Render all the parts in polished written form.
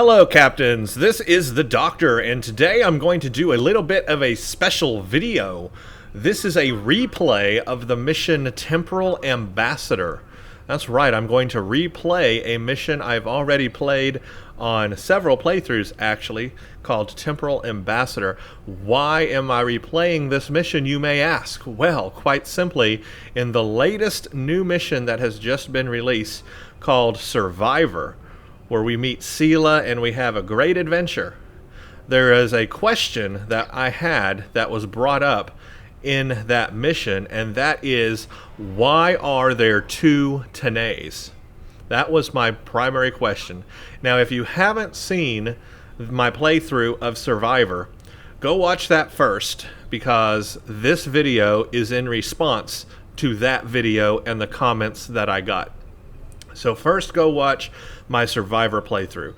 Hello, Captains. This is the Doctor, and today I'm going to do a little bit of a special video. This is a replay of the mission Temporal Ambassador. That's right, I'm going to replay a mission I've already played on several playthroughs, actually, called Temporal Ambassador. Why am I replaying this mission, you may ask? Well, quite simply, in the latest new mission that has just been released called Survivor, where we meet Sela and we have a great adventure, there is a question that I had that was brought up in that mission, and that is, why are there two Tanays? That was my primary question. Now, if you haven't seen my playthrough of Survivor, go watch that first, because this video is in response to that video and the comments that I got. So first, go watch my Survivor playthrough.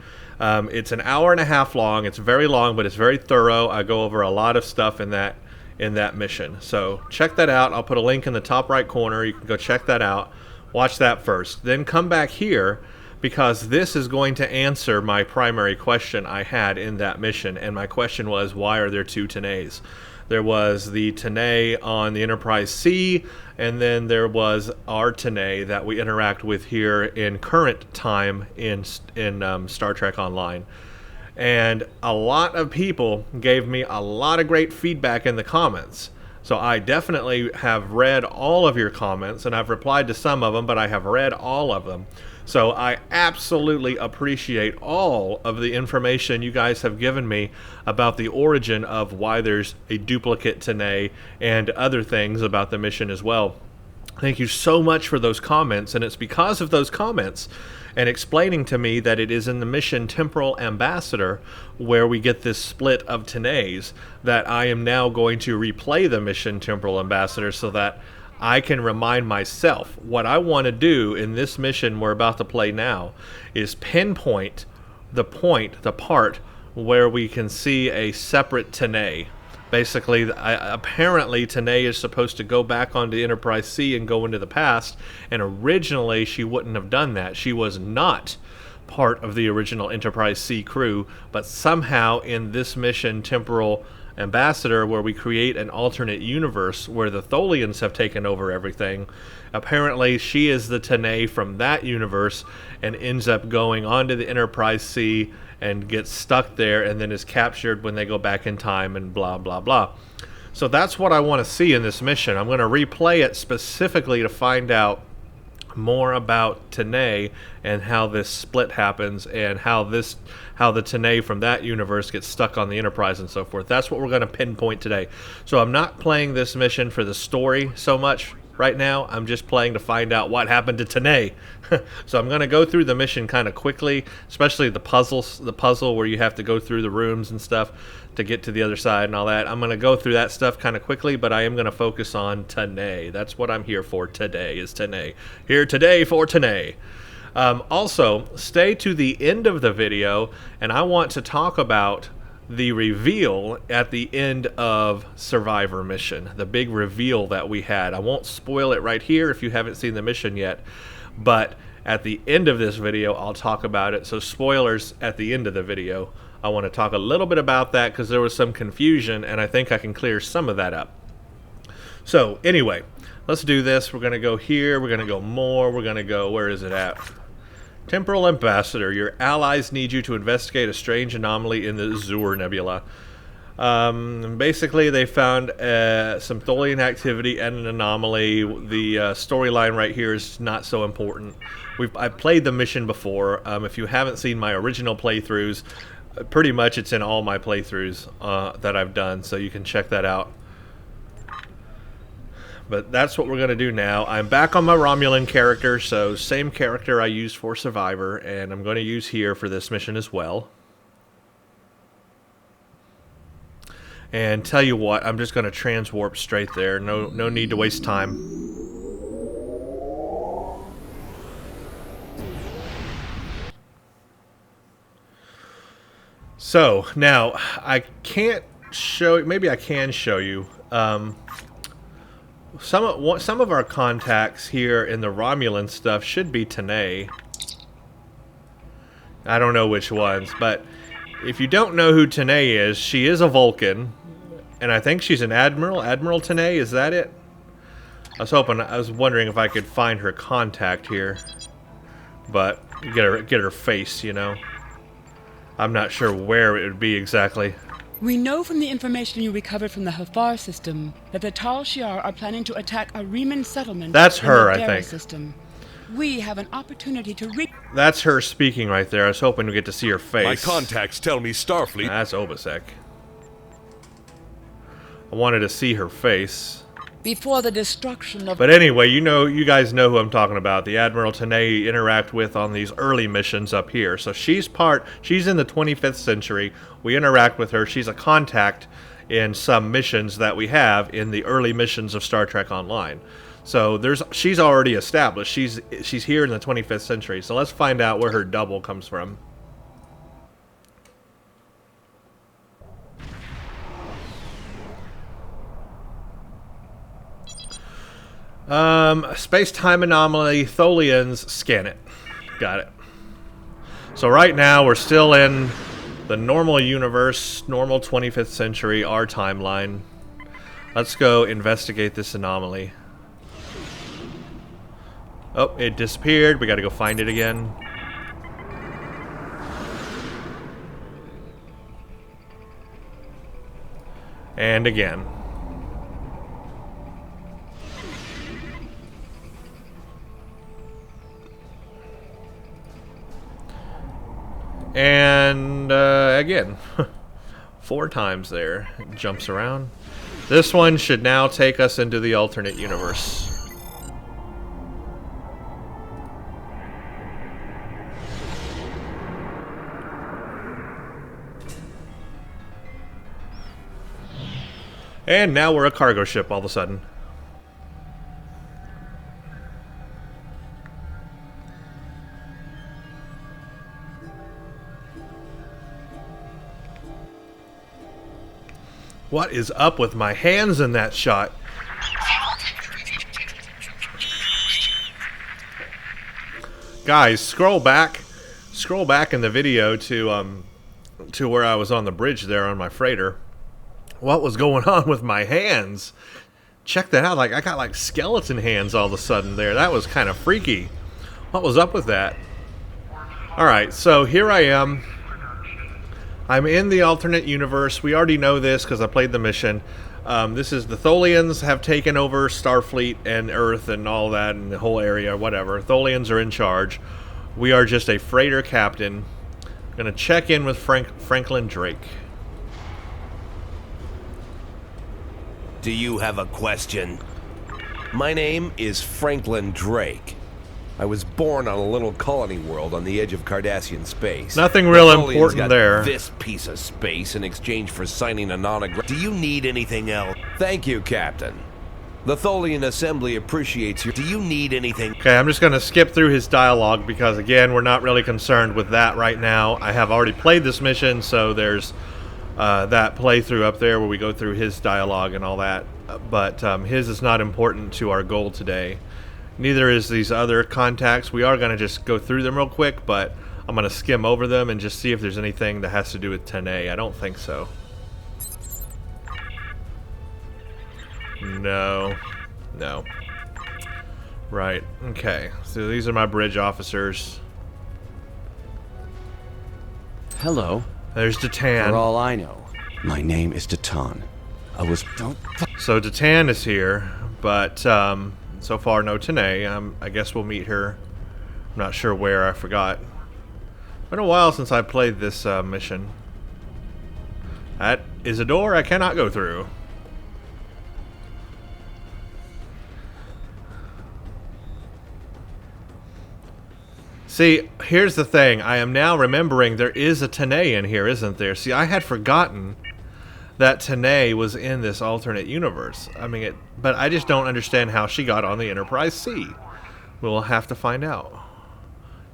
It's an hour and a half long. It's very long, but it's very thorough. I go over a lot of stuff in that mission. So check that out. I'll put a link in the top right corner. You can go check that out. Watch that first. Then come back here, because this is going to answer my primary question I had in that mission. And my question was, why are there two Tanays? There was the Tanay on the Enterprise C, and then there was our Tanay that we interact with here in current time in Star Trek Online. And a lot of people gave me a lot of great feedback in the comments. So I definitely have read all of your comments, and I've replied to some of them, but I have read all of them. So I absolutely appreciate all of the information you guys have given me about the origin of why there's a duplicate Tanay and other things about the mission as well. Thank you so much for those comments, and it's because of those comments and explaining to me that it is in the mission Temporal Ambassador where we get this split of Tanays that I am now going to replay the mission Temporal Ambassador so that I can remind myself. What I want to do in this mission we're about to play now is pinpoint the part where we can see a separate Tanay. Basically, apparently Tanay is supposed to go back onto Enterprise C and go into the past, and originally she wouldn't have done that. She was not part of the original Enterprise C crew, but somehow in this mission, Temporal Ambassador, where we create an alternate universe where the Tholians have taken over everything, apparently she is the Tanay from that universe and ends up going onto the Enterprise C and gets stuck there and then is captured when they go back in time and blah blah blah. So that's what I want to see in this mission. I'm going to replay it specifically to find out more about Tanay and how this split happens, and how the Tanay from that universe gets stuck on the Enterprise and so forth. That's what we're going to pinpoint today. So I'm not playing this mission for the story so much right now. I'm just playing to find out what happened to Tanay. So I'm going to go through the mission kind of quickly, especially the puzzle where you have to go through the rooms and stuff to get to the other side and all that. I'm going to go through that stuff kind of quickly, but I am going to focus on Tanay. That's what I'm here for today, is Tanay. Here today for Tanay. Also, stay to the end of the video, and I want to talk about the reveal at the end of Survivor mission, the big reveal that we had. I won't spoil it right here if you haven't seen the mission yet, but at the end of this video I'll talk about it. So spoilers at the end of the video. I want to talk a little bit about that because there was some confusion, and I think I can clear some of that up. So anyway, let's do this. We're going to go here, we're going to go more, we're going to go, where is it at? Temporal Ambassador, your allies need you to investigate a strange anomaly in the Zur Nebula. Basically, they found some Tholian activity and an anomaly. The storyline right here is not so important. I've played the mission before. If you haven't seen my original playthroughs, pretty much it's in all my playthroughs that I've done, so you can check that out. But that's what we're going to do now. I'm back on my Romulan character, so same character I used for Survivor, and I'm going to use here for this mission as well. And tell you what, I'm just going to transwarp straight there. No need to waste time. So, now, I can't show... Maybe I can show you... Some of our contacts here in the Romulan stuff should be Tanay. I don't know which ones, but if you don't know who Tanae is, she is a Vulcan, and I think she's an Admiral. Admiral Tanae, is that it? I was wondering if I could find her contact here, but get her face, you know. I'm not sure where it would be exactly. We know from the information you recovered from the Hafar system that the Tal Shiar are planning to attack a Riemann settlement. That's her, in the I think. System. We have an opportunity to That's her speaking right there. I was hoping to get to see her face. My contacts tell me Starfleet. That's Obasek. I wanted to see her face. Before the destruction of... But anyway, you guys know who I'm talking about. The Admiral Tanae interact with on these early missions up here. So she's in the 25th century. We interact with her. She's a contact in some missions that we have in the early missions of Star Trek Online. So she's already established. She's here in the 25th century. So let's find out where her double comes from. Space-time anomaly, Tholians, scan it. Got it. So right now we're still in the normal universe, normal 25th century, our timeline. Let's go investigate this anomaly. Oh, it disappeared. We gotta go find it again. And again. And again. 4 times there. It jumps around. This one should now take us into the alternate universe. And now we're a cargo ship all of a sudden. What is up with my hands in that shot? Guys, scroll back in the video to where I was on the bridge there on my freighter. What was going on with my hands? Check that out. Like I got like skeleton hands all of a sudden there. That was kind of freaky. What was up with that? Alright, so here I am. I'm in the alternate universe. We already know this because I played the mission. This is the Tholians have taken over Starfleet and Earth and all that and the whole area, whatever. Tholians are in charge. We are just a freighter captain. I'm going to check in with Franklin Drake. Do you have a question? My name is Franklin Drake. I was born on a little colony world on the edge of Cardassian space. Nothing real The Tholians important got there. This piece of space in exchange for signing a non-agreement. Do you need anything else? Thank you, Captain. The Tholian Assembly appreciates you. Do you need anything? Okay, I'm just going to skip through his dialogue because, again, we're not really concerned with that right now. I have already played this mission, so there's that playthrough up there where we go through his dialogue and all that. But his is not important to our goal today. Neither is these other contacts. We are going to just go through them real quick, but I'm going to skim over them and just see if there's anything that has to do with Tanae. I don't think so. No. No. Right. Okay. So these are my bridge officers. Hello. There's Datan. For all I know, my name is Datan. So Datan is here, but so far no Tanae. I guess we'll meet her. I'm not sure where. I forgot. Been a while since I played this mission. That is a door I cannot go through. See, here's the thing. I am now remembering there is a Tanae in here, isn't there? See, I had forgotten that Tanae was in this alternate universe. I mean, but I just don't understand how she got on the Enterprise C. We'll have to find out.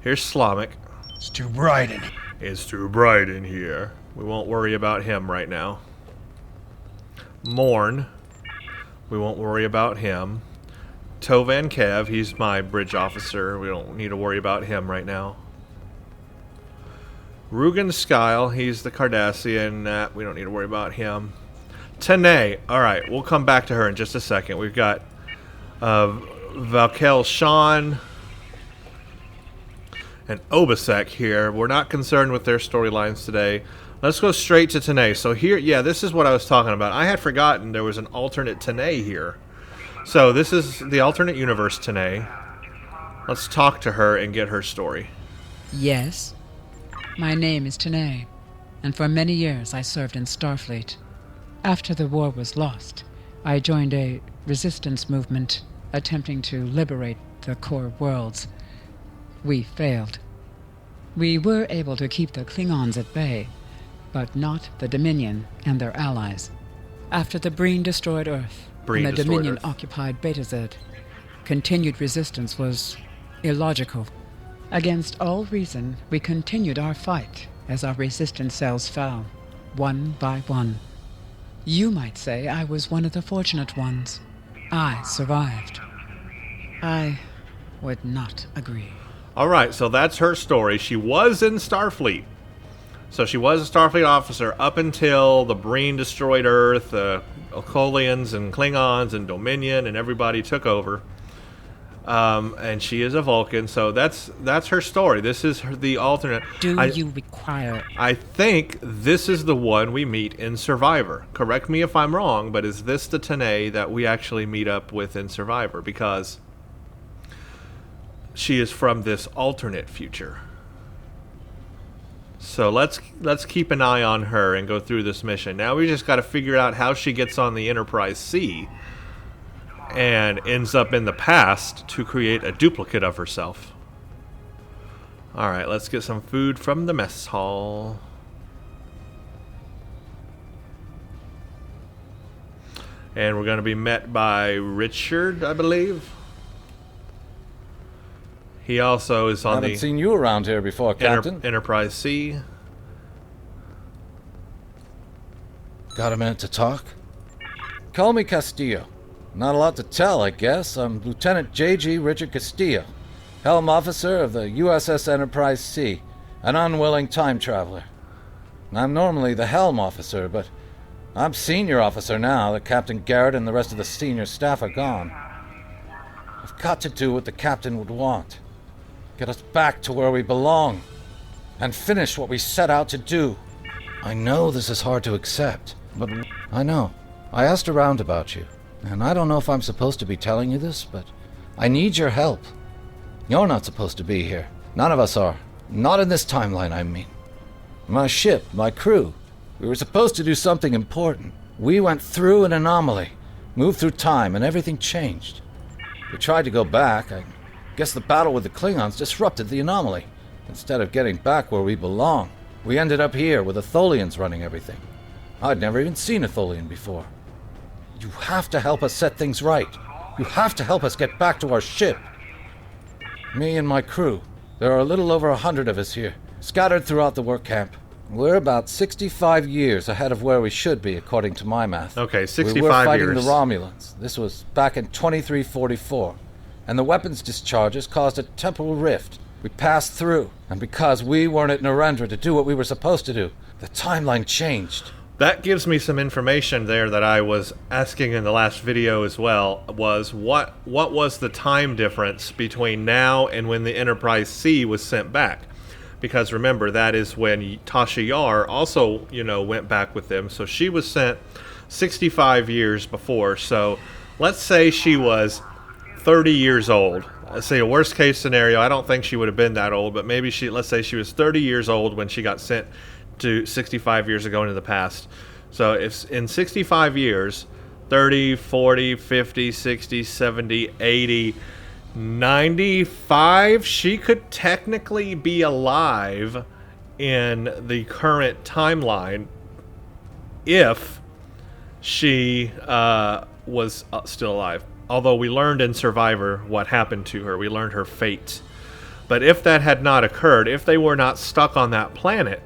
Here's Slomic. It's too bright in here. It's too bright in here. We won't worry about him right now. Morn. We won't worry about him. Tovan Kev, he's my bridge officer. We don't need to worry about him right now. Rugen Skyle, he's the Cardassian. We don't need to worry about him. Tanae. Alright, we'll come back to her in just a second. We've got Valkel Shan and Obasek here. We're not concerned with their storylines today. Let's go straight to Tanae. So here, yeah, this is what I was talking about. I had forgotten there was an alternate Tanae here. So this is the alternate universe Tanae. Let's talk to her and get her story. Yes. My name is Tanae, and for many years I served in Starfleet. After the war was lost, I joined a resistance movement attempting to liberate the core worlds. We failed. We were able to keep the Klingons at bay, but not the Dominion and their allies. After the Breen destroyed Earth and the Dominion occupied Betazed, continued resistance was illogical. Against all reason, we continued our fight as our resistance cells fell, one by one. You might say I was one of the fortunate ones. I survived. I would not agree. Alright, so that's her story. She was in Starfleet. So she was a Starfleet officer up until the Breen destroyed Earth, the Okolians and Klingons and Dominion and everybody took over. And she is a Vulcan, so that's her story. This is the alternate. Do you require... I think this is the one we meet in Survivor. Correct me if I'm wrong, but is this the Tanae that we actually meet up with in Survivor? Because she is from this alternate future. So let's keep an eye on her and go through this mission. Now we just got to figure out how she gets on the Enterprise C and ends up in the past to create a duplicate of herself. Alright, let's get some food from the mess hall. And we're going to be met by Richard, I believe. He also is on I haven't seen you around here before, Captain. Enterprise C. Got a minute to talk? Call me Castillo. Not a lot to tell, I guess. I'm Lieutenant J.G. Richard Castillo, Helm Officer of the USS Enterprise C, an unwilling time traveler. I'm normally the Helm Officer, but I'm Senior Officer now that Captain Garrett and the rest of the senior staff are gone. I've got to do what the Captain would want. Get us back to where we belong, and finish what we set out to do. I know this is hard to accept, but I know. I asked around about you, and I don't know if I'm supposed to be telling you this, but I need your help. You're not supposed to be here. None of us are. Not in this timeline, I mean. My ship, my crew, we were supposed to do something important. We went through an anomaly, moved through time, and everything changed. We tried to go back. I guess the battle with the Klingons disrupted the anomaly. Instead of getting back where we belong, we ended up here with the Tholians running everything. I'd never even seen a Tholian before. You have to help us set things right. You have to help us get back to our ship. Me and my crew. There are a little over 100 of us here, scattered throughout the work camp. We're about 65 years ahead of where we should be, according to my math. Okay, 65 years. We were fighting the Romulans. This was back in 2344. And the weapons discharges caused a temporal rift. We passed through, and because we weren't at Narendra to do what we were supposed to do, the timeline changed. That gives me some information there that I was asking in the last video as well, was what was the time difference between now and when the Enterprise C was sent back? Because remember, that is when Tasha Yar also, went back with them. So she was sent 65 years before. So let's say she was 30 years old. Let's say a worst case scenario, I don't think she would have been that old, but maybe let's say she was 30 years old when she got sent to 65 years ago into the past. So if in 65 years, 30, 40, 50, 60, 70, 80, 95, she could technically be alive in the current timeline if she was still alive. Although we learned in Survivor what happened to her. We learned her fate. But if that had not occurred, if they were not stuck on that planet,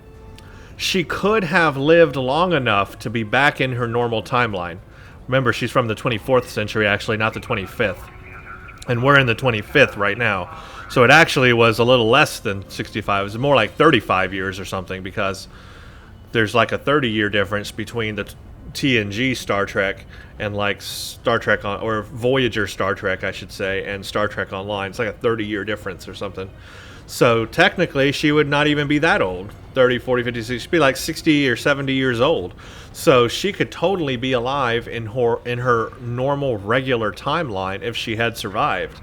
she could have lived long enough to be back in her normal timeline. Remember, she's from the 24th century, actually, not the 25th. And we're in the 25th right now. So it actually was a little less than 65. It was more like 35 years or something, because there's like a 30-year difference between the TNG Star Trek and like Star Trek or Voyager Star Trek, I should say, and Star Trek Online. It's like a 30-year difference or something. So technically, she would not even be that old. 30, 40, 50, 60. She'd be like 60 or 70 years old. So she could totally be alive in her normal, regular timeline if she had survived.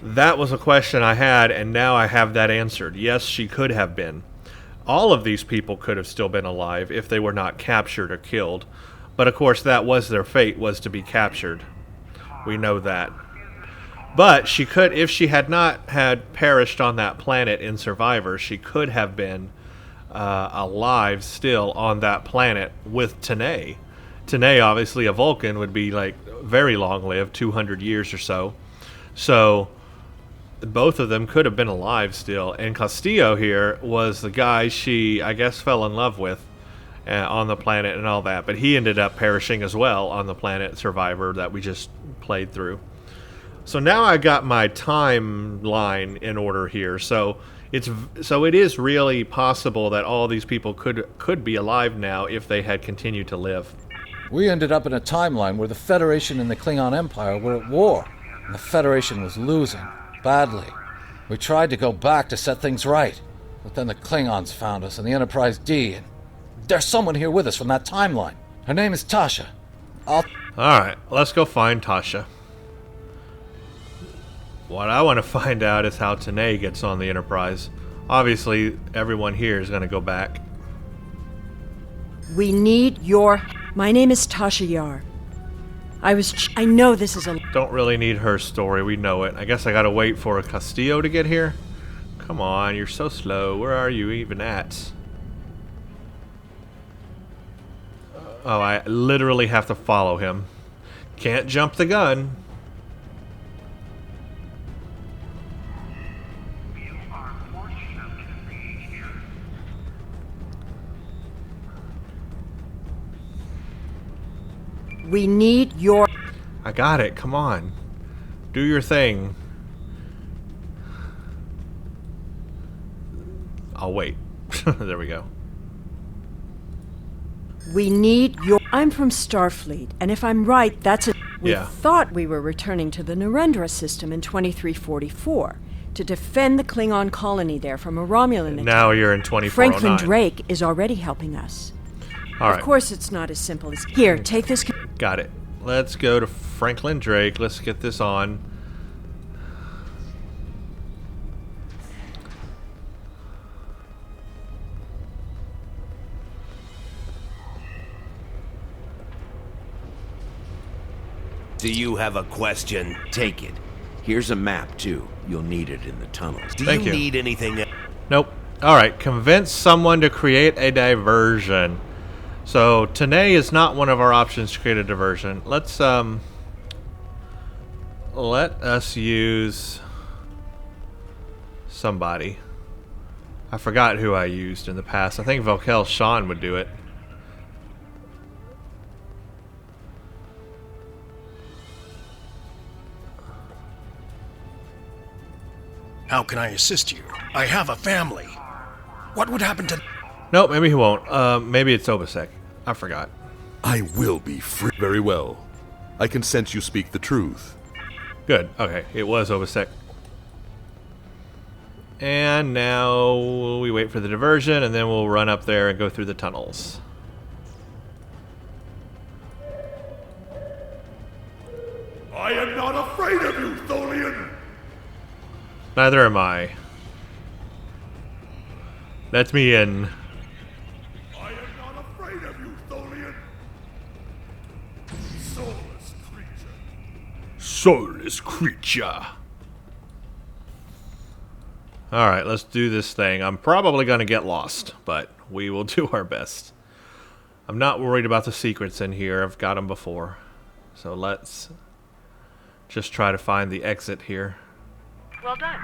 That was a question I had, and now I have that answered. Yes, she could have been. All of these people could have still been alive if they were not captured or killed. But of course, that was their fate, was to be captured. We know that. But she could, if she had not had perished on that planet in Survivor, she could have been alive still on that planet with Tanae. Tanae, obviously a Vulcan, would be like very long-lived, 200 years or so. So both of them could have been alive still. And Castillo here was the guy she, I guess, fell in love with on the planet and all that. But he ended up perishing as well on the planet Survivor that we just played through. So now I got my timeline in order here. So it is really possible that all these people could be alive now if they had continued to live. We ended up in a timeline where the Federation and the Klingon Empire were at war, and the Federation was losing, badly. We tried to go back to set things right, but then the Klingons found us and the Enterprise D, and there's someone here with us from that timeline. Her name is Tasha. Alright, let's go find Tasha. What I want to find out is how Tanae gets on the Enterprise. Obviously, everyone here is going to go back. We need your... My name is Tasha Yar. I know this is a... Don't really need her story, we know it. I guess I gotta wait for a Castillo to get here? Come on, you're so slow. Where are you even at? Oh, I literally have to follow him. Can't jump the gun. We need your... I got it, come on. Do your thing. I'll wait. There we go. We need your... I'm from Starfleet, and if I'm right, that's a... We thought we were returning to the Narendra system in 2344 to defend the Klingon colony there from a Romulan attack. Now you're in 2409. Franklin Drake is already helping us. All right. Of course it's not as simple as... Here, take this... Got it. Let's go to Franklin Drake. Let's get this on. Do you have a question? Take it. Here's a map, too. You'll need it in the tunnels. Do Thank you you. need anything? Nope. Alright, convince someone to create a diversion. So, Tanae is not one of our options to create a diversion. Let's, let us use somebody. I forgot who I used in the past. I think Vokel Sean would do it. How can I assist you? I have a family. What would happen to... Nope, maybe he won't. Maybe it's Obasek. I forgot. I will be free. Very well. I can sense you speak the truth. Good. Okay, it was Obasek. And now we wait for the diversion, and then we'll run up there and go through the tunnels. I am not afraid of you, Tholian! Neither am I. Let me in. I am not afraid of you, Tholian! Soulless creature. Soulless creature. Alright, let's do this thing. I'm probably going to get lost, but we will do our best. I'm not worried about the secrets in here. I've got them before. So let's just try to find the exit here. Well done.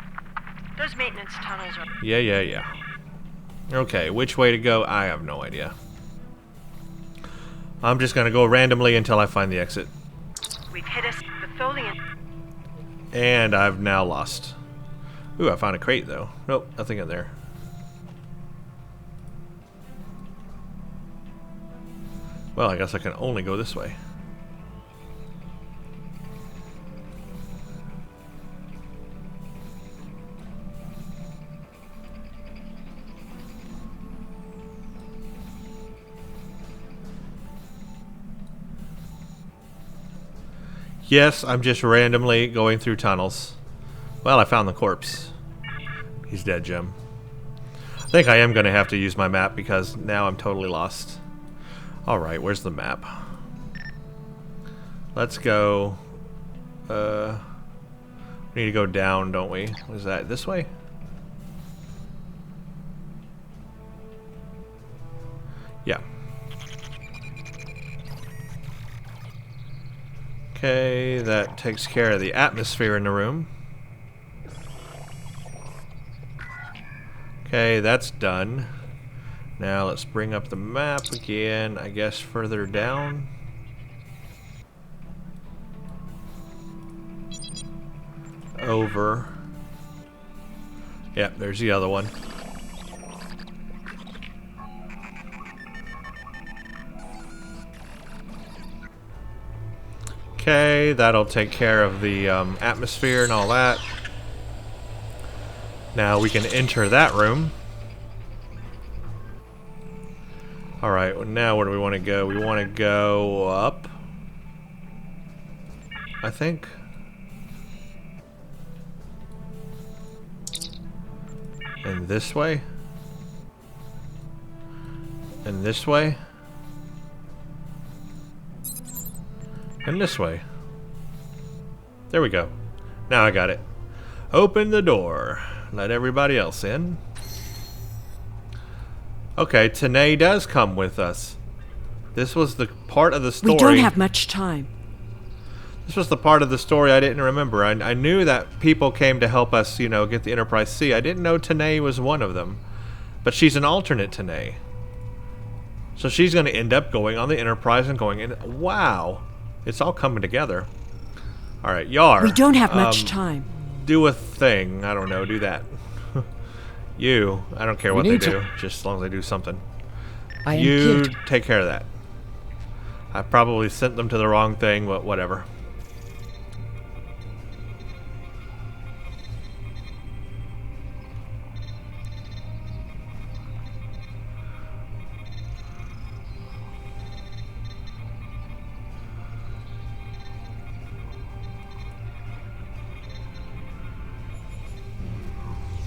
Those maintenance tunnels are... Yeah. Okay, which way to go? I have no idea. I'm just going to go randomly until I find the exit. We've hit us. The Tholian... And I've now lost. Ooh, I found a crate though. Nope, nothing in there. Well, I guess I can only go this way. Yes, I'm just randomly going through tunnels. Well, I found the corpse. He's dead, Jim. I think I am going to have to use my map because now I'm totally lost. Alright, where's the map? Let's go... we need to go down, don't we? What is that? This way? Yeah. Okay, that takes care of the atmosphere in the room. Okay, that's done. Now let's bring up the map again, I guess further down. Over. Yep, there's the other one. Okay, that'll take care of the atmosphere and all that. Now we can enter that room. Alright, well now where do we want to go? We want to go up, I think. And this way. And this way. And this way. There we go. Now I got it. Open the door. Let everybody else in. Okay, Tanae does come with us. This was the part of the story. We don't have much time. This was the part of the story I didn't remember. I knew that people came to help us, you know, get the Enterprise C. I didn't know Tanae was one of them. But she's an alternate Tanae. So she's going to end up going on the Enterprise and going in. Wow. It's all coming together. Alright, Yar. We don't have much time. Do a thing. I don't know. Do that. You. I don't care what they do. Just as long as they do something. You take care of that. I probably sent them to the wrong thing, but whatever.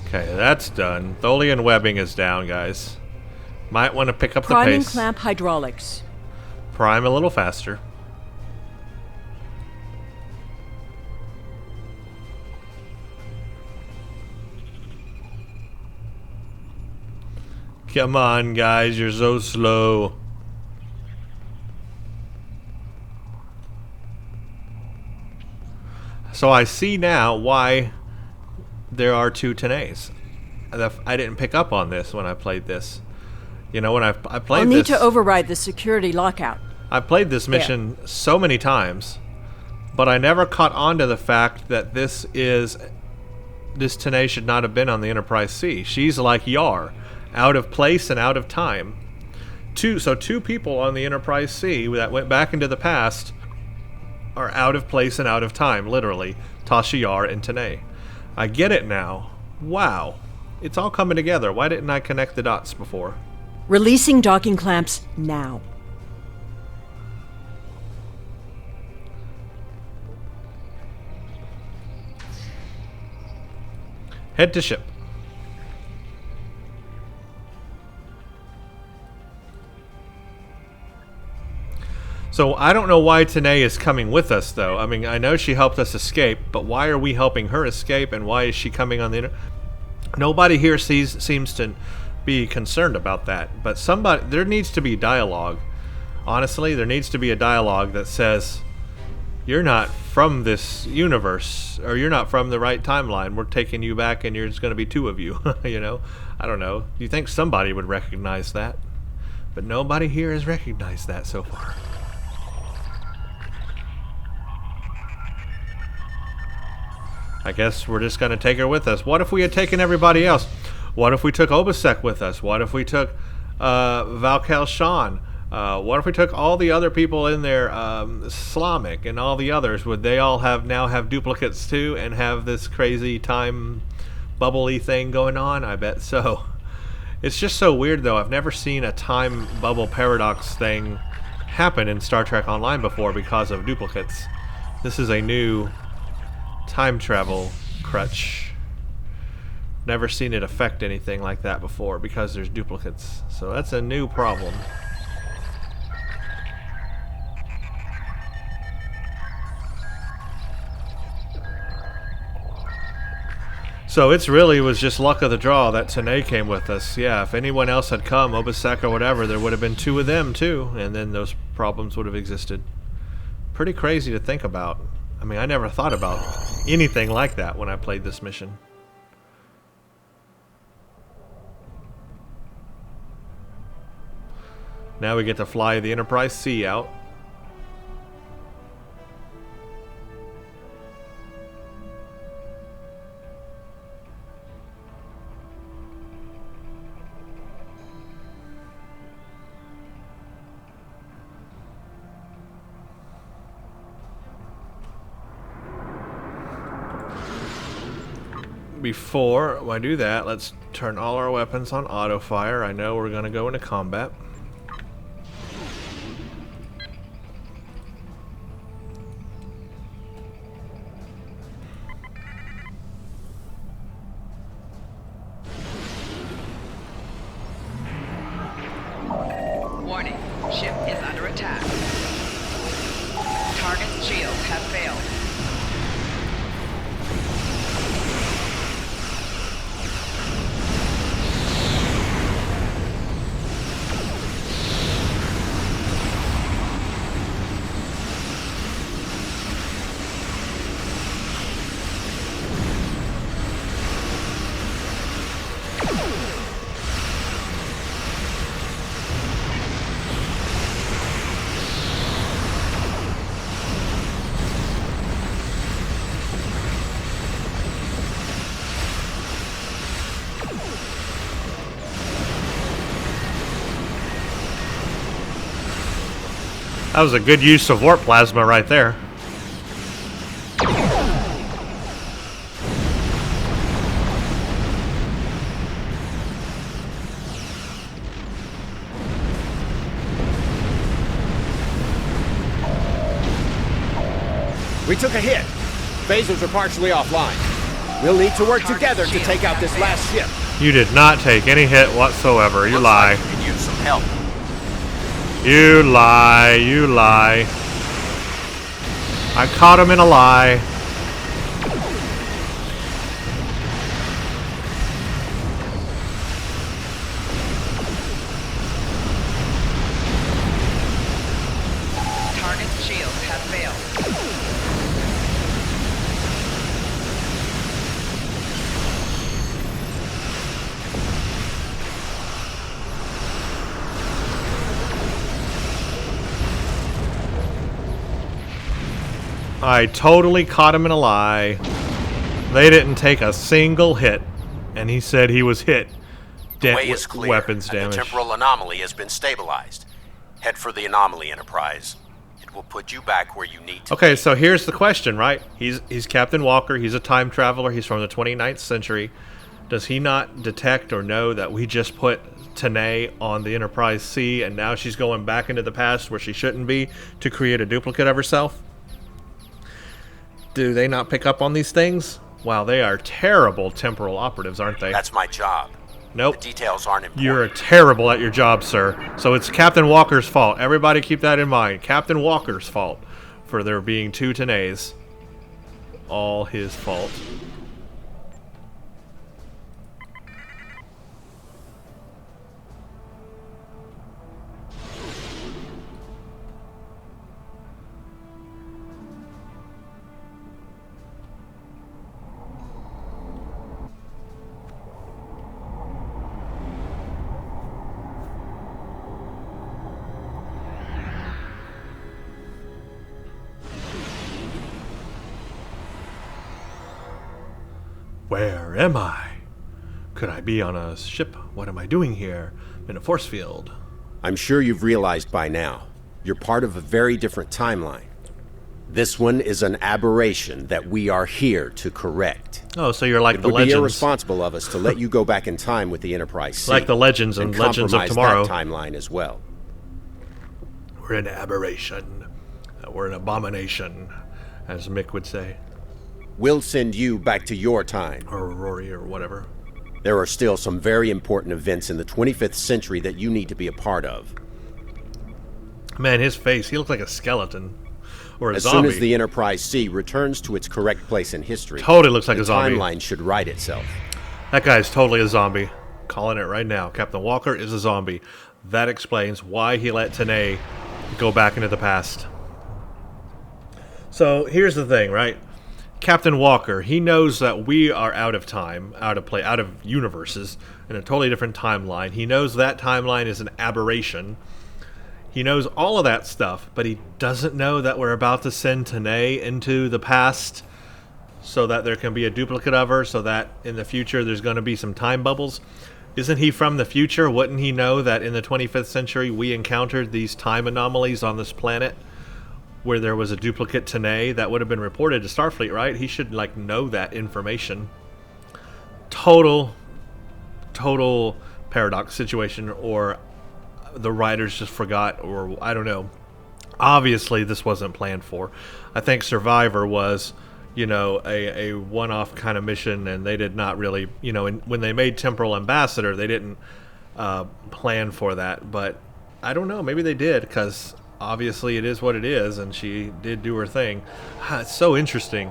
Okay, that's done. Tholian webbing is down, guys. Might want to pick up the pace. Priming clamp hydraulics. Prime a little faster. Come on, guys, you're so slow. So I see now why there are two Tanaes. I didn't pick up on this when I played this. You know, when I played this... I'll need to override the security lockout. I played this mission so many times, but I never caught on to the fact that this Tanae should not have been on the Enterprise C. She's like Yar, out of place and out of time. So two people on the Enterprise C that went back into the past are out of place and out of time, literally. Tasha Yar and Tanae. I get it now. Wow. It's all coming together. Why didn't I connect the dots before? Releasing docking clamps now. Head to ship. So I don't know why Tanae is coming with us, though. I mean, I know she helped us escape, but why are we helping her escape, and why is she coming on the... Nobody here seems to be concerned about that, but there needs to be dialogue. Honestly, there needs to be a dialogue that says, you're not from this universe, or you're not from the right timeline. We're taking you back, and there's going to be two of you, you know? I don't know. You think somebody would recognize that, but nobody here has recognized that so far. I guess we're just going to take her with us. What if we had taken everybody else? What if we took Obasek with us? What if we took Valkel Shan? What if we took all the other people in there, Slavic and all the others? Would they all now have duplicates too and have this crazy time bubbly thing going on? I bet so. It's just so weird though. I've never seen a time bubble paradox thing happen in Star Trek Online before because of duplicates. This is a new time travel crutch. Never seen it affect anything like that before because there's duplicates. So that's a new problem. So it's really was just luck of the draw that Tanae came with us. Yeah, if anyone else had come, Obasek or whatever, there would have been 2 of them too, and then those problems would have existed. Pretty crazy to think about. I mean, I never thought about anything like that when I played this mission. Now we get to fly the Enterprise C out. Before I do that, let's turn all our weapons on auto fire. I know we're going to go into combat. Warning, ship is under attack. Target's shields have failed. That was a good use of warp plasma right there. We took a hit. Phasers are partially offline. We'll need to work together to take out this last ship. You did not take any hit whatsoever. You lie. We could use some help. You lie. You lie. I caught him in a lie. Target's shields have failed. I totally caught him in a lie. They didn't take a single hit, and he said he was hit. The way is clear, Weapons and damage. the temporal anomaly has been stabilized. Head for the anomaly, Enterprise. It will put you back where you need to. Okay, so here's the question, right? He's Captain Walker. He's a time traveler. He's from the 29th century. Does he not detect or know that we just put Tanae on the Enterprise C, and now she's going back into the past where she shouldn't be to create a duplicate of herself? Do they not pick up on these things? Wow, they are terrible temporal operatives, aren't they? That's my job. Nope. The details aren't important. You're terrible at your job, sir. So it's Captain Walker's fault. Everybody keep that in mind. Captain Walker's fault for there being 2 Tanaes. All his fault. Where am I? Could I be on a ship? What am I doing here? In a force field. I'm sure you've realized by now, you're part of a very different timeline. This one is an aberration that we are here to correct. Oh, so you're like it the would Legends. be irresponsible of us to let you go back in time with the Enterprise C. Like the Legends and Legends of compromise Tomorrow. that timeline as well. We're an aberration. We're an abomination, as Mick would say. We'll send you back to your time. Or Rory or whatever. There are still some very important events in the 25th century that you need to be a part of. Man, his face, he looks like a skeleton. Or a as zombie. soon as the Enterprise C returns to its correct place in history, totally looks like the a zombie. timeline should right itself. That guy's totally a zombie. Calling it right now. Captain Walker is a zombie. That explains why he let Tanae go back into the past. So here's the thing, right? Captain Walker, he knows that we are out of time, out of universes, in a totally different timeline. He knows that timeline is an aberration. He knows all of that stuff, but he doesn't know that we're about to send Tanae into the past so that there can be a duplicate of her, so that in the future there's going to be some time bubbles. Isn't he from the future? Wouldn't he know that in the 25th century we encountered these time anomalies on this planet where there was a duplicate Tanae that would have been reported to Starfleet, right? He should, like, know that information. Total paradox situation, or the writers just forgot, or I don't know. Obviously, this wasn't planned for. I think Survivor was, you know, a one-off kind of mission, and they did not really, you know, when they made Temporal Ambassador, they didn't plan for that. But I don't know, maybe they did, because obviously it is what it is, and she did do her thing. It's so interesting,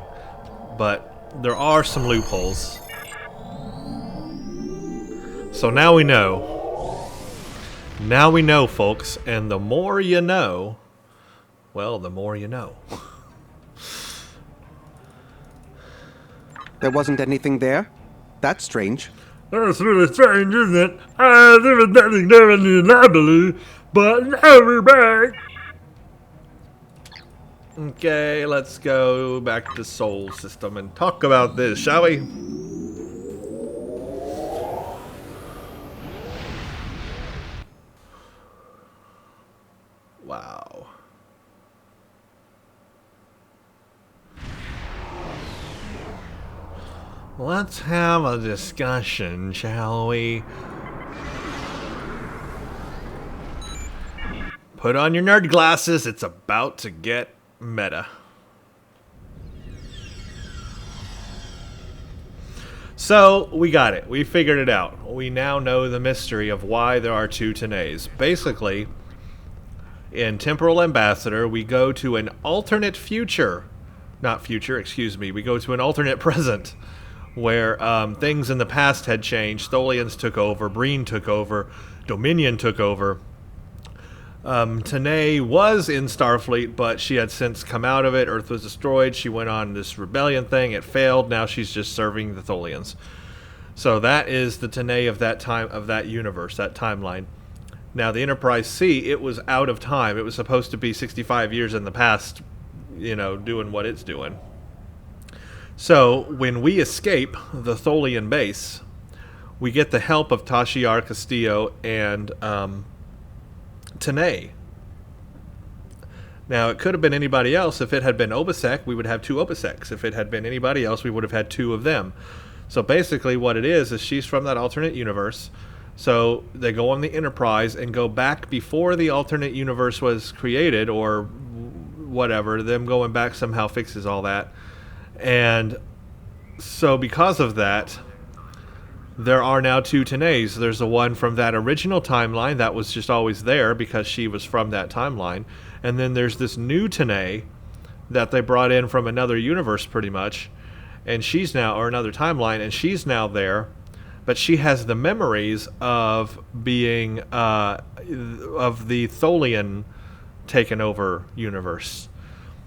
but there are some loopholes. So now we know. Now we know, folks, and the more you know, well, the more you know. There wasn't anything there? That's strange. That's really strange, isn't it? There was nothing there in the anomaly, but now we're back. Okay, let's go back to Sol System and talk about this, shall we? Wow. Let's have a discussion, shall we? Put on your nerd glasses, it's about to get meta. So, we got it. We figured it out. We now know the mystery of why there are two Tanaes. Basically, in Temporal Ambassador, we go to an alternate future. Not future, excuse me. We go to an alternate present where things in the past had changed. Tholians took over, Breen took over, Dominion took over. Tanae was in Starfleet, but she had since come out of it. Earth was destroyed. She went on this rebellion thing. It failed. Now she's just serving the Tholians. So that is the Tanae of that time, of that universe, that timeline. Now the Enterprise C, it was out of time. It was supposed to be 65 years in the past, you know, doing what it's doing. So when we escape the Tholian base, we get the help of Tashiar Castillo and Tanae. Now, it could have been anybody else. If it had been Obasek, we would have two Obaseks. If it had been anybody else, we would have had two of them. So basically what it is she's from that alternate universe. So they go on the Enterprise and go back before the alternate universe was created, or whatever. Them going back somehow fixes all that. And so because of that, there are now two Tanaes. There's the one from that original timeline that was just always there because she was from that timeline. And then there's this new Tanae that they brought in from another universe pretty much. And she's now, or another timeline, and she's now there. But she has the memories of being, of the Tholian taken over universe.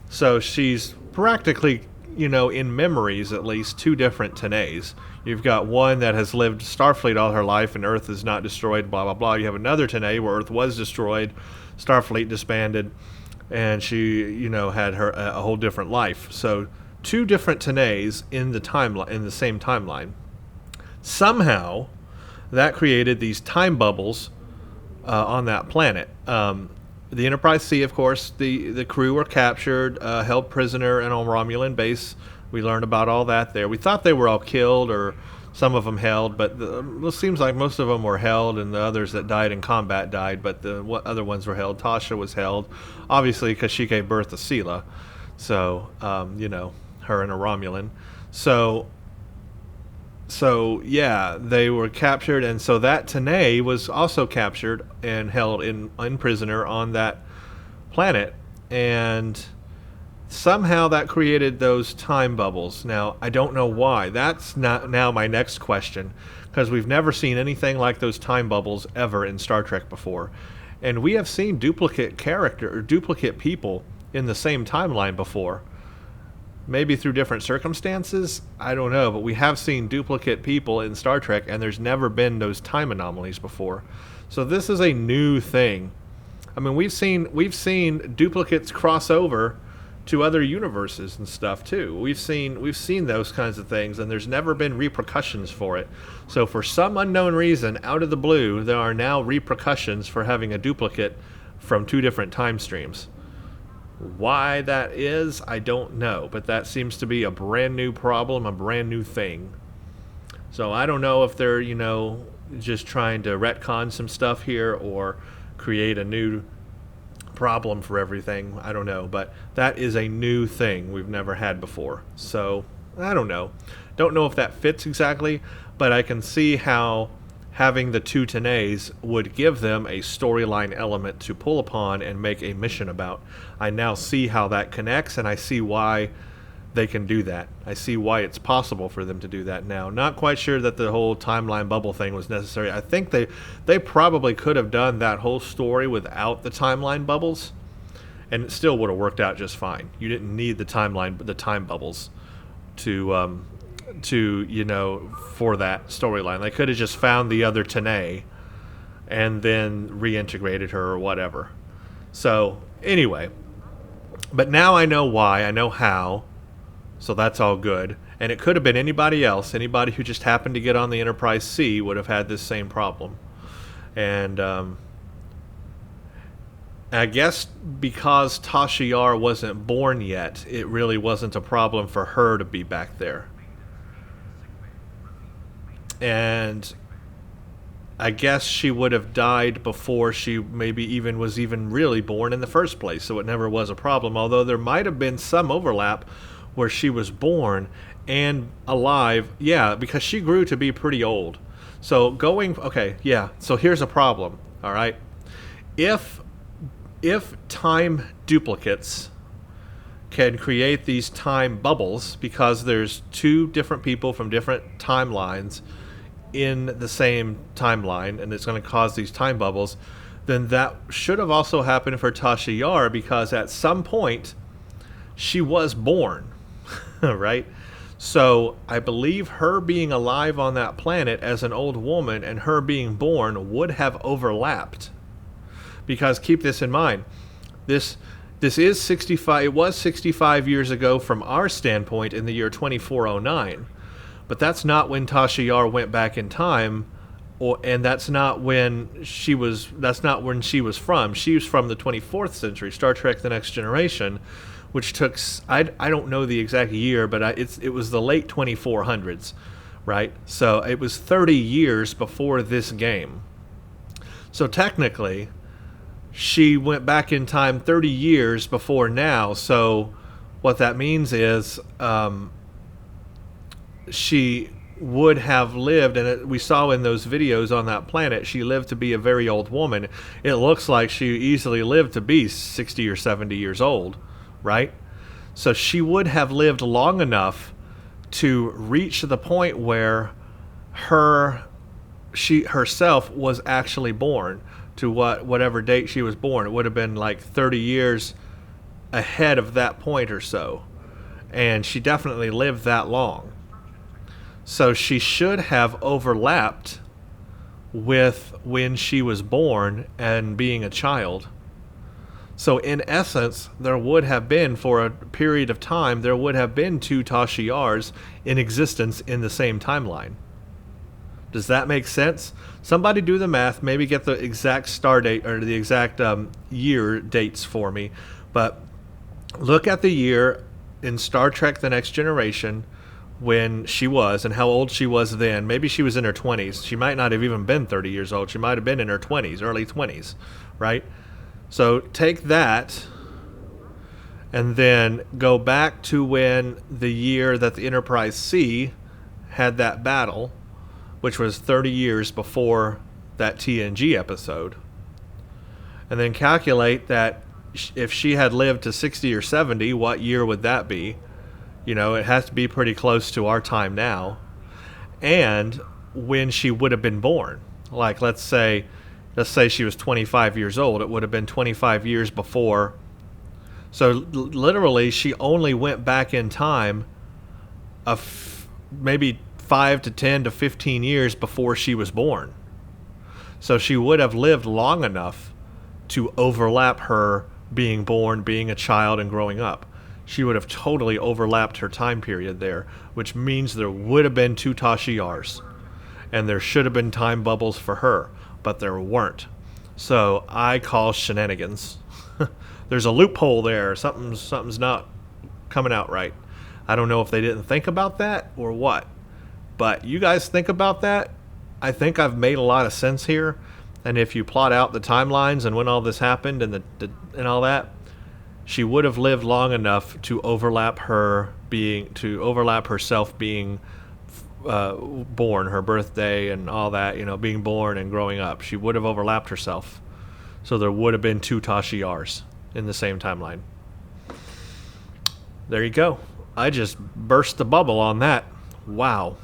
So she's practically, you know, in memories at least, two different Tanaes. You've got one that has lived Starfleet all her life and Earth is not destroyed, blah, blah, blah. You have another Tanae where Earth was destroyed, Starfleet disbanded, and she, you know, had her a whole different life. So two different Tenays in the timeline, in the same timeline. Somehow, that created these time bubbles on that planet. The Enterprise C, of course, the crew were captured, held prisoner in a Romulan base. We learned about all that there. We thought they were all killed, or some of them held, but it seems like most of them were held, and the others that died in combat died, but the other ones were held. Tasha was held, obviously, because she gave birth to Sela. So, you know, her and a Romulan. So yeah, they were captured, and so that Tenay was also captured and held in prisoner on that planet, and somehow that created those time bubbles. Now, I don't know why. That's not now my next question, because we've never seen anything like those time bubbles ever in Star Trek before, and we have seen duplicate people in the same timeline before. Maybe through different circumstances, I don't know, but we have seen duplicate people in Star Trek, and there's never been those time anomalies before. So this is a new thing. I mean, we've seen duplicates cross over to other universes and stuff too. We've seen those kinds of things, and there's never been repercussions for it. So for some unknown reason, out of the blue, there are now repercussions for having a duplicate from two different time streams. Why that is, I don't know, but that seems to be a brand new problem, a brand new thing. So I don't know if they're, you know, just trying to retcon some stuff here or create a new problem for everything. I don't know, but that is a new thing we've never had before. So I don't know. Don't know if that fits exactly, but I can see how having the two Tenays would give them a storyline element to pull upon and make a mission about. I now see how that connects, and I see why they can do that. I see why it's possible for them to do that now. Not quite sure that the whole timeline bubble thing was necessary. I think they probably could have done that whole story without the timeline bubbles, and it still would have worked out just fine. You didn't need the time bubbles to you know, for that storyline. They could have just found the other Tenay and then reintegrated her or whatever. So anyway, but now I know why, I know how, so that's all good. And it could have been anybody else. Anybody who just happened to get on the Enterprise C would have had this same problem. And I guess because Tasha Yar wasn't born yet, it really wasn't a problem for her to be back there. And I guess she would have died before she maybe even was really born in the first place, so it never was a problem, although there might have been some overlap where she was born and alive, yeah, because she grew to be pretty old. So so here's a problem, all right? If time duplicates can create these time bubbles because there's two different people from different timelines in the same timeline, and it's going to cause these time bubbles, then that should have also happened for Tasha Yar, because at some point she was born, right? So I believe her being alive on that planet as an old woman and her being born would have overlapped. Because keep this in mind, this is 65. It was 65 years ago from our standpoint in the year 2409. But that's not when Tasha Yar went back in time, and that's not when she was from. She was from the 24th century, Star Trek The Next Generation, which took, I don't know the exact year, but it was the late 2400s, right? So it was 30 years before this game. So technically, she went back in time 30 years before now. So what that means is she would have lived, and we saw in those videos on that planet, she lived to be a very old woman. It looks like she easily lived to be 60 or 70 years old, right? So she would have lived long enough to reach the point where she herself was actually born to whatever date she was born. It would have been like 30 years ahead of that point or so, and she definitely lived that long. So she should have overlapped with when she was born and being a child. So in essence, there would have been, for a period of time, there would have been 2 Tashiars in existence in the same timeline. Does that make sense? Somebody do the math, maybe get the exact star date or the exact year dates for me. But look at the year in Star Trek The Next Generation when she was and how old she was then. Maybe she was in her 20s. She might not have even been 30 years old. She might have been in her 20s, early 20s, right? So take that and then go back to when the year that the Enterprise C had that battle, which was 30 years before that TNG episode. And then calculate that if she had lived to 60 or 70, what year would that be? You know, it has to be pretty close to our time now. And when she would have been born. Like, let's say she was 25 years old. It would have been 25 years before. So literally, she only went back in time maybe 5 to 10 to 15 years before she was born. So she would have lived long enough to overlap her being born, being a child, and growing up. She would have totally overlapped her time period there, which means there would have been 2 Tashiars. And there should have been time bubbles for her, but there weren't. So I call shenanigans. There's a loophole there. Something's not coming out right. I don't know if they didn't think about that or what. But you guys think about that. I think I've made a lot of sense here. And if you plot out the timelines and when all this happened and and all that, she would have lived long enough to overlap herself being born, her birthday and all that, you know, being born and growing up. She would have overlapped herself. So there would have been 2 Tashiars in the same timeline. There you go. I just burst the bubble on that. Wow.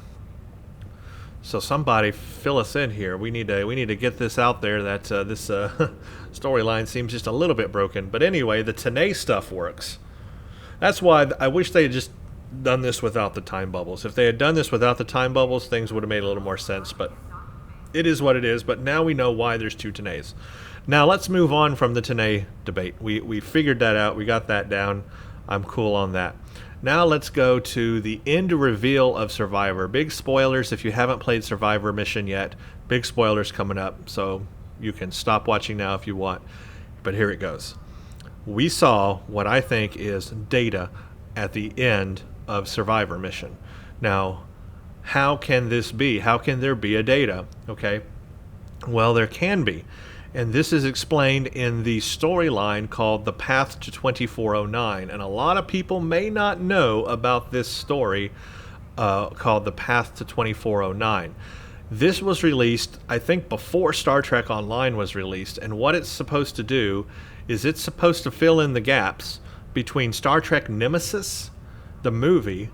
So somebody fill us in here. We need to get this out there that this storyline seems just a little bit broken. But anyway, the Tanae stuff works. That's why I wish they had just done this without the time bubbles. If they had done this without the time bubbles, things would have made a little more sense. But it is what it is. But now we know why there's 2 Tanaes. Now let's move on from the Tanae debate. We figured that out. We got that down. I'm cool on that. Now let's go to the end reveal of Survivor. Big spoilers if you haven't played Survivor Mission yet. Big spoilers coming up, so you can stop watching now if you want. But here it goes. We saw what I think is Data at the end of Survivor Mission. Now, how can this be? How can there be a Data? Okay, well, there can be. And this is explained in the storyline called The Path to 2409. And a lot of people may not know about this story called The Path to 2409. This was released, I think, before Star Trek Online was released. And what it's supposed to do is it's supposed to fill in the gaps between Star Trek Nemesis, the movie,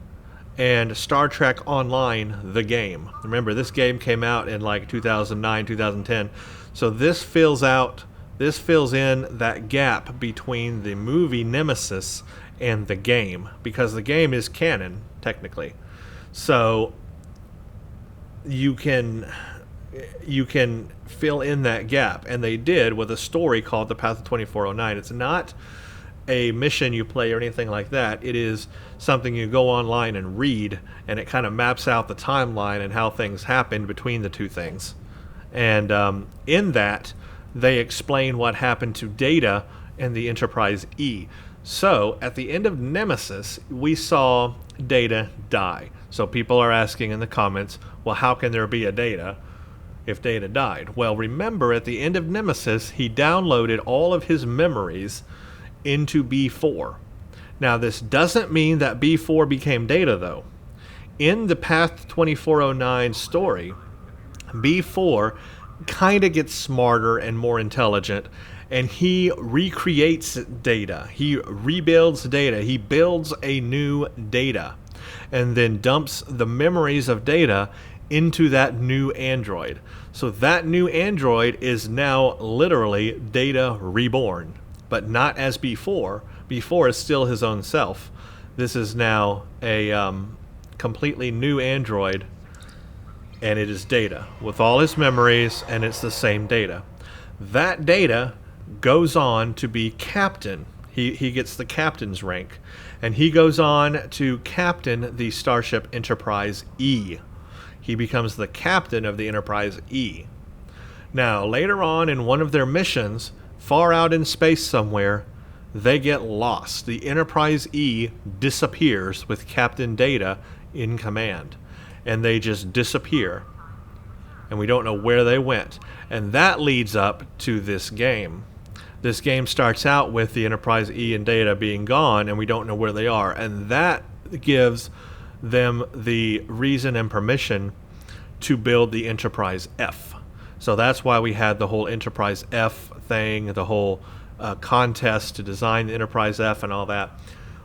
and Star Trek Online, the game. Remember, this game came out in like 2009, 2010. So this fills in that gap between the movie Nemesis and the game, because the game is canon, technically. So you can fill in that gap, and they did with a story called The Path of 2409. It's not a mission you play or anything like that. It is something you go online and read, and it kind of maps out the timeline and how things happened between the two things. And in that, they explain what happened to Data and the Enterprise E. So, at the end of Nemesis, we saw Data die. So people are asking in the comments, well, how can there be a Data if Data died? Well, remember, at the end of Nemesis, he downloaded all of his memories into B4. Now, this doesn't mean that B4 became Data, though. In the Path 2409 story, B4 kind of gets smarter and more intelligent, and he recreates Data. He rebuilds Data. He builds a new Data, and then dumps the memories of Data into that new android. So that new android is now literally Data reborn, but not as B4. B4 is still his own self. This is now a completely new android, and it is Data with all his memories, and it's the same Data. That Data goes on to be captain. He gets the captain's rank, and he goes on to captain the Starship Enterprise E. He becomes the captain of the Enterprise E. Now, later on in one of their missions, far out in space somewhere, they get lost. The Enterprise E disappears with Captain Data in command, and they just disappear, and we don't know where they went. And that leads up to this game. This game starts out with the Enterprise E and Data being gone, and we don't know where they are, and that gives them the reason and permission to build the Enterprise F. So that's why we had the whole Enterprise F thing, the whole contest to design the Enterprise F and all that.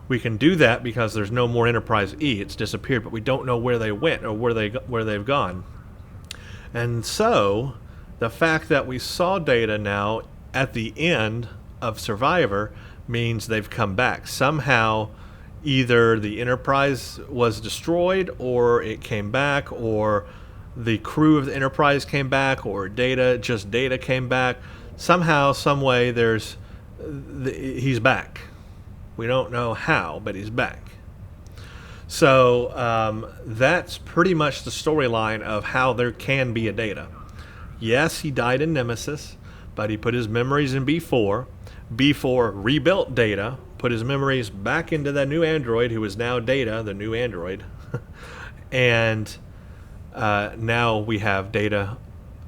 We can do that because there's no more Enterprise E. It's disappeared, but we don't know where they went or where they've gone. And so the fact that we saw Data now at the end of Survivor means they've come back. Somehow either the Enterprise was destroyed, or it came back, or the crew of the Enterprise came back, or Data came back. Somehow, some way, he's back. We don't know how, but he's back. So that's pretty much the storyline of how there can be a Data. Yes, he died in Nemesis, but he put his memories in B4. B4 rebuilt Data, put his memories back into that new android, who is now Data, the new android. And now we have Data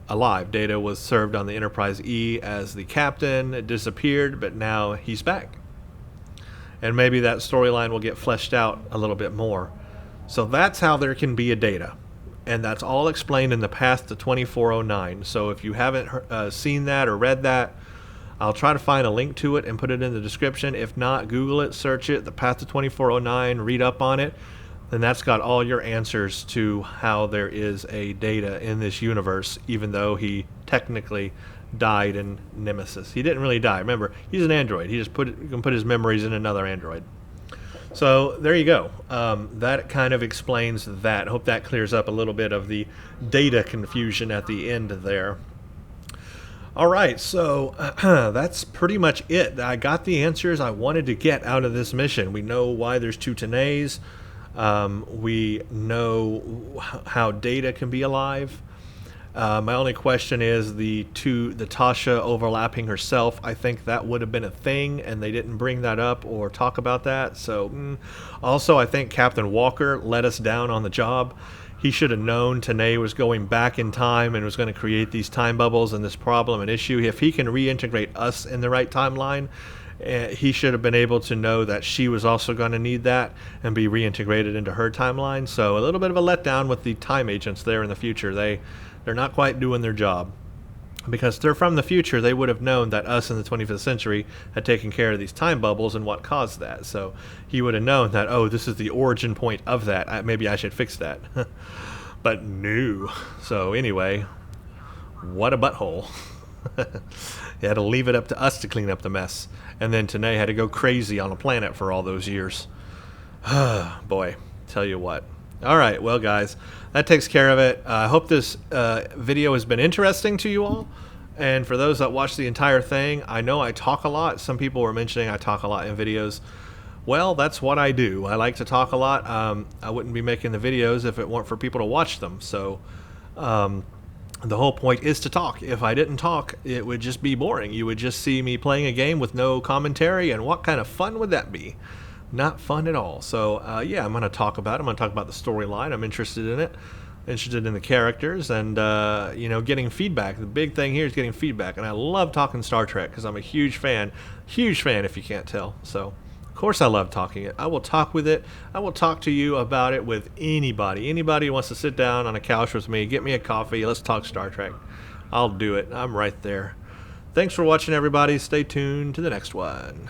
alive. Data was served on the Enterprise E as the captain. It disappeared, but now he's back. And maybe that storyline will get fleshed out a little bit more. So that's how there can be a Data. And that's all explained in the Path to 2409. So if you haven't seen that or read that, I'll try to find a link to it and put it in the description. If not, Google it, search it, the Path to 2409, read up on it. Then that's got all your answers to how there is a Data in this universe, even though he technically died in Nemesis. He didn't really die. Remember, he's an android. He just can put his memories in another android. So there you go. That kind of explains that. I hope that clears up a little bit of the Data confusion at the end there. All right, so that's pretty much it. I got the answers I wanted to get out of this mission. We know why there's two Tanays. We know how Data can be alive. My only question is the Tasha overlapping herself. I think that would have been a thing, and they didn't bring that up or talk about that. So, also, I think Captain Walker let us down on the job. He should have known Tanay was going back in time and was going to create these time bubbles and this problem and issue. If he can reintegrate us in the right timeline, he should have been able to know that she was also going to need that and be reintegrated into her timeline. So a little bit of a letdown with the time agents there in the future. They're not quite doing their job. Because they're from the future, they would have known that us in the 25th century had taken care of these time bubbles and what caused that. So he would have known that, oh, this is the origin point of that. Maybe I should fix that. But no. So anyway, what a butthole. He had to leave it up to us to clean up the mess. And then Tanay had to go crazy on a planet for all those years. Boy, tell you what. All right, well, guys, that takes care of it. I hope this video has been interesting to you all. And for those that watch the entire thing, I know I talk a lot. Some people were mentioning I talk a lot in videos. Well, that's what I do. I like to talk a lot. I wouldn't be making the videos if it weren't for people to watch them. So the whole point is to talk. If I didn't talk, it would just be boring. You would just see me playing a game with no commentary, and what kind of fun would that be? Not fun at all. So yeah, I'm going to talk about it. I'm going to talk about the storyline. I'm interested in it, interested in the characters, and you know, getting feedback. The big thing here is getting feedback, and I love talking Star Trek because I'm a huge fan if you can't tell. So of course I love talking it. I will talk with it. I will talk to you about it with anybody who wants to sit down on a couch with me, get me a coffee, let's talk Star Trek. I'll do it. I'm right there. Thanks for watching, everybody. Stay tuned to the next one.